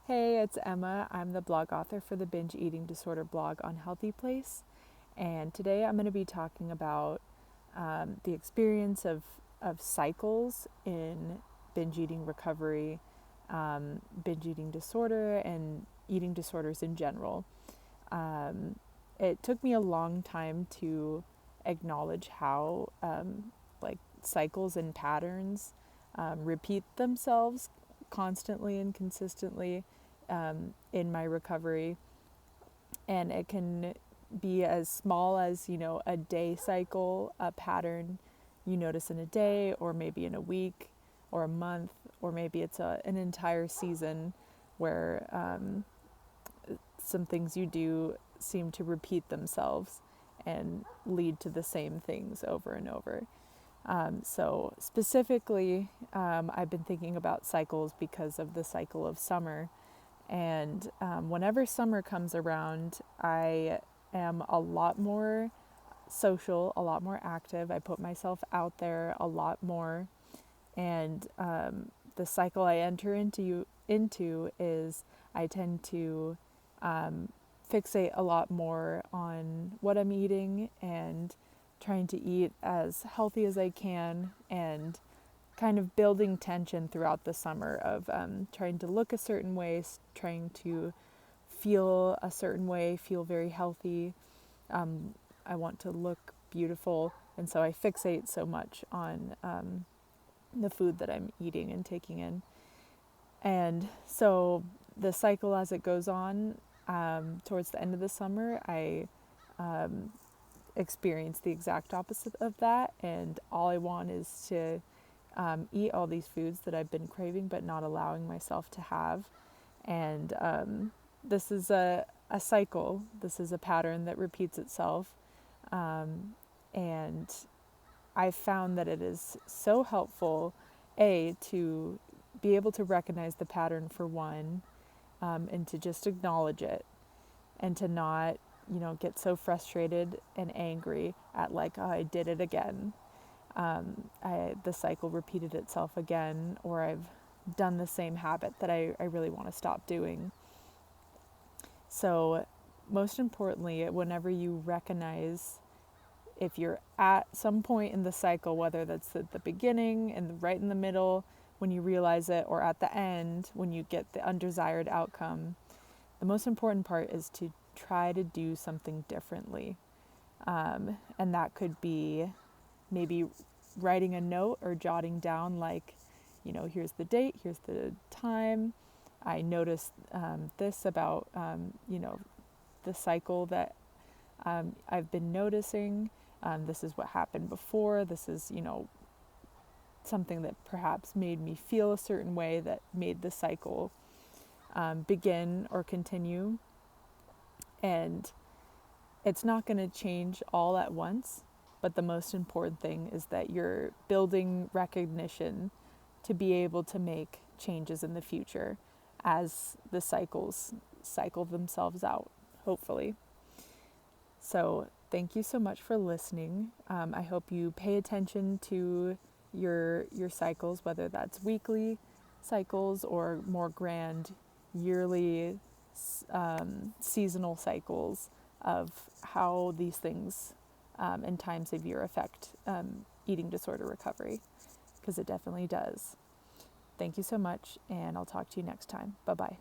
Hey, it's Emma. I'm the blog author for the Binge Eating Disorder blog on HealthyPlace. And today I'm going to be talking about the experience of cycles in binge eating recovery, binge eating disorder, and eating disorders in general. It took me a long time to acknowledge how cycles and patterns repeat themselves constantly and consistently in my recovery. And it can be as small as, a day cycle, a pattern you notice in a day, or maybe in a week, or a month, or maybe it's an entire season where some things you do seem to repeat themselves and lead to the same things over and over. So specifically, I've been thinking about cycles because of the cycle of summer. And whenever summer comes around, I am a lot more social, a lot more active. I put myself out there a lot more. And the cycle I enter into is I tend to fixate a lot more on what I'm eating and trying to eat as healthy as I can, and kind of building tension throughout the summer of trying to look a certain way, trying to feel a certain way, feel very healthy. I want to look beautiful, and so I fixate so much on the food that I'm eating and taking in. And so the cycle as it goes on, towards the end of the summer, I experience the exact opposite of that, and all I want is to eat all these foods that I've been craving but not allowing myself to have. And this is a cycle. This is a pattern that repeats itself. And I've found that it is so helpful, to be able to recognize the pattern for one, and to just acknowledge it, and to not, get so frustrated and angry at oh, I did it again. The cycle repeated itself again, or I've done the same habit that I really want to stop doing. So most importantly, whenever you recognize, if you're at some point in the cycle, whether that's at the beginning and right in the middle when you realize it, or at the end when you get the undesired outcome, the most important part is to try to do something differently. And that could be maybe writing a note or jotting down, here's the date, here's the time. I noticed this about, the cycle that I've been noticing. This is what happened before. This is, something that perhaps made me feel a certain way that made the cycle begin or continue. And it's not going to change all at once, but the most important thing is that you're building recognition to be able to make changes in the future as the cycles cycle themselves out, hopefully. So thank you so much for listening. I hope you pay attention to your cycles, whether that's weekly cycles or more grand yearly, seasonal cycles of how these things and times of year affect eating disorder recovery, because it definitely does. Thank you so much, and I'll talk to you next time. Bye-bye.